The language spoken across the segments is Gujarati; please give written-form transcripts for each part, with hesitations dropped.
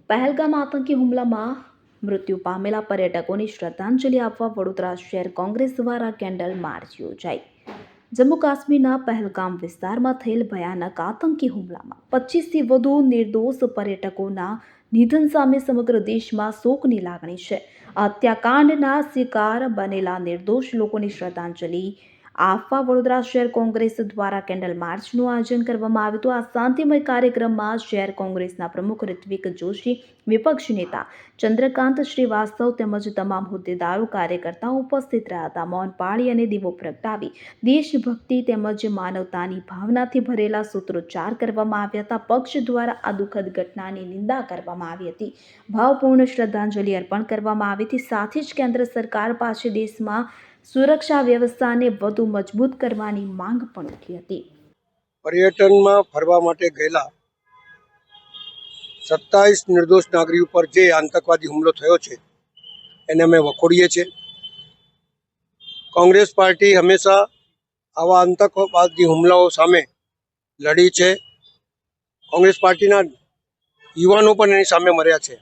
પહેલગામ આતંકી હુમલામાં મૃત્યુ પામેલા પર્યટકોની શ્રદ્ધાંજલિ આપવા વડોદરા શહેર કોંગ્રેસ દ્વારા કેન્ડલ માર્ચ યોજાઈ। જમ્મુ કાશ્મીરના પહેલગામ વિસ્તારમાં થયેલ ભયાનક આતંકી હુમલામાં 25થી વધુ નિર્દોષ પર્યટકોના નિધન સામે સમગ્ર દેશમાં શોકની લાગણી છે। હત્યાકાંડના શિકાર બનેલા નિર્દોષ લોકોની શ્રદ્ધાંજલિ આપવા વડોદરા શહેર કોંગ્રેસ દ્વારા કેન્ડલ માર્ચનું આયોજન કરવામાં આવ્યું હતું। આ શાંતિમય કાર્યક્રમમાં શહેર કોંગ્રેસના પ્રમુખ ઋત્વિક જોશી, વિપક્ષ નેતા ચંદ્રકાંત શ્રીવાસ્તવ તેમજ તમામ હોદ્દેદારો કાર્યકર્તાઓ ઉપસ્થિત રહ્યા હતા। મૌન પાળી અને દીવો પ્રગટાવી દેશભક્તિ તેમજ માનવતાની ભાવનાથી ભરેલા સૂત્રોચ્ચાર કરવામાં આવ્યા હતા। પક્ષ દ્વારા આ દુઃખદ ઘટનાની નિંદા કરવામાં આવી હતી, ભાવપૂર્ણ શ્રદ્ધાંજલિ અર્પણ કરવામાં આવી હતી। સાથે જ કેન્દ્ર સરકાર પાસે દેશમાં સુરક્ષા વ્યવસ્થાને વધુ મજબૂત કરવાની માંગ પણ ઉઠી હતી। પર્યટનમાં ફરવા માટે ગયેલા 27 નિર્દોષ નાગરિકો પર જે આતંકવાદી હુમલો થયો છે એને અમે વખોડીએ છીએ। કોંગ્રેસ પાર્ટી હંમેશા આવા આતંકવાદી હુમલાઓ સામે લડી છે। કોંગ્રેસ પાર્ટીના યુવાનો પણ એની સામે મર્યા છે,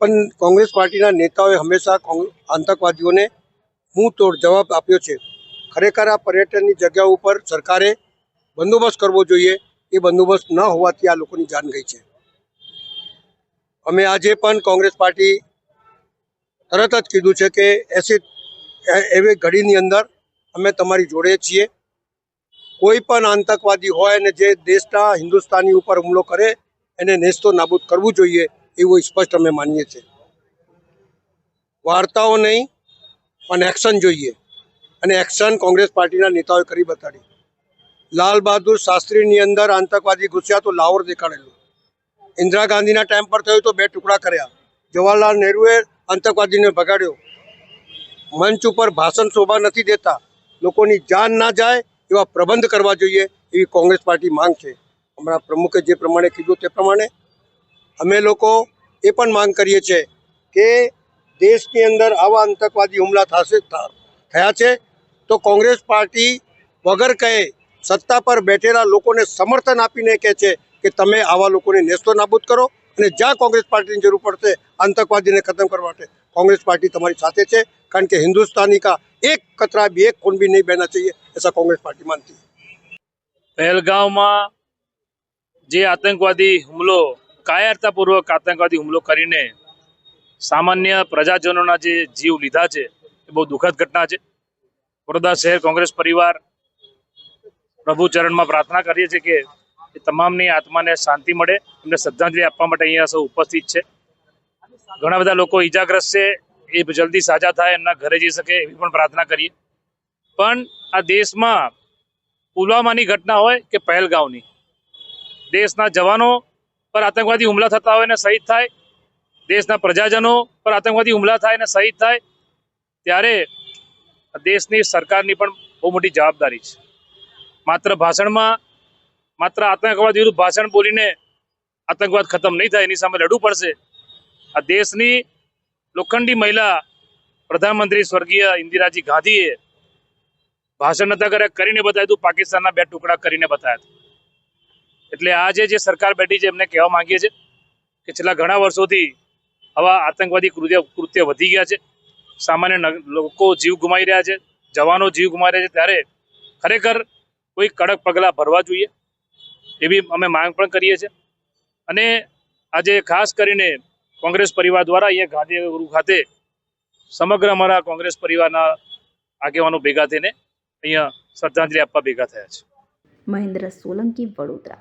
પણ કોંગ્રેસ પાર્ટીના નેતાઓએ હંમેશા આતંકવાદીઓને મુંહ તોડ જવાબ આપ્યો છે। ખરેખર આ પર્યટનની જગ્યાઓ ઉપર સરકારે બંદોબસ્ત કરવો જોઈએ, એ બંદોબસ્ત ન હોવાથી આ લોકોની જાન ગઈ છે। અમે આજે પણ કોંગ્રેસ પાર્ટી તરત જ કીધું છે કે એવી ઘડીની અંદર અમે તમારી જોડે છીએ। કોઈ પણ આતંકવાદી હોય અને જે દેશના હિન્દુસ્તાની ઉપર હુમલો કરે એને નેસ્તો નાબૂદ કરવું જોઈએ એવું સ્પષ્ટ અમે માનીએ છીએ। વાર્તાઓ નહીં પણ એક્શન જોઈએ, અને એક્શન કોંગ્રેસ પાર્ટીના નેતાઓએ કરી બતાડી। લાલ બહાદુર શાસ્ત્રીની અંદર આતંકવાદી ઘૂસ્યા તો લાહોર દેખાડેલું, ઇન્દિરા ગાંધીના ટાઈમ પર થયું તો 2 ટુકડા કર્યા, જવાહરલાલ નહેરુએ આતંકવાદીને ભગાડ્યો। મંચ ઉપર ભાષણ શોભા નથી દેતા, લોકોની જાન ના જાય એવા પ્રબંધ કરવા જોઈએ એવી કોંગ્રેસ પાર્ટી માંગ છે। હમણાં પ્રમુખે જે પ્રમાણે કીધું તે પ્રમાણે અમે લોકો એ પણ માંગ કરીએ છીએ કે દેશની અંદર આવા આતંકવાદી હુમલા થયા છે તો કોંગ્રેસ પાર્ટી વગર કહે સત્તા પર બેઠેલા લોકોને સમર્થન આપીને કહે છે કે તમે આવા લોકોને નેસ્તો નાબૂદ કરો, અને જ્યાં કોંગ્રેસ પાર્ટીની જરૂર પડશે आतंकवादी ने खत्म करवा कांग्रेस पार्टी तुम्हारी साथे है, कारण के हिंदुस्तानी का एक कतरा भी, एक खून भी नहीं बहना चाहिए, ऐसा कांग्रेस पार्टी मानती है। पहलगाम में जे आतंकवादी हुमलो, कायरतापूर्वक आतंकवादी हुमलो करीने सामान्य प्रजाजनों जे जीव लीधा है ए बहुत दुखद घटना है। वडोदरा शहर कांग्रेस परिवार प्रभु चरण में प्रार्थना करीए छे कि तमामनी आत्मा ने शांति मळे, एमने श्रद्धांजलि आपवा माटे अहींया सौ उपस्थित छे। घणा बधा लोको इजाग्रस्त छे, ए जल्दी साजा थाय, एमना घरे जई शके एवी पण प्रार्थना करीए। पण आ देशमां पुलवामानी घटना होय के पहलगामनी, देशना जवानों पर आतंकवादी हुमला थता होय ने शहीद थाय, देशना प्रजाजनों पर आतंकवादी हुमला थाय ने शहीद थाय, त्यारे देशनी सरकारनी पण बहु मोटी जवाबदारी छे। मात्र भाषणमां मात्र आतंकवाद विरुद्ध भाषण बोलीने आतंकवाद खत्म नहीं थाय, एनी सामे लड़वुं पड़शे। आ देशनी लोखंडी महिला प्रधानमंत्री स्वर्गीय इंदिराजी गांधीए भाषण नता कर्या, करीने बताव्युं, पाकिस्तानना 2 टुकड़ा करीने बताव्या। एटले आज जे सरकार बैठी छे एमने कहेवा मांगीए छे के छेल्ला घणा वर्षोथी आवा आतंकवादी कृत्य वधी गया छे, सामान्य लोको जीव गुमावी रह्या छे, जवानो जीव गुमावी रह्या छे, त्यारे खरेखर कोई कड़क पगला भरवा जोईए एवी अमे मांग पण करीए छे। अने आजे खास करीने कांग्रेस परिवार द्वारा अहींया गांधीनगर खाते समग्र अमारा कांग्रेस परिवारना आगेवानो भेगा थईने अहींया श्रद्धांजलि आपवा भेगा थया छे। महेंद्र सोलंकी, वडोदरा।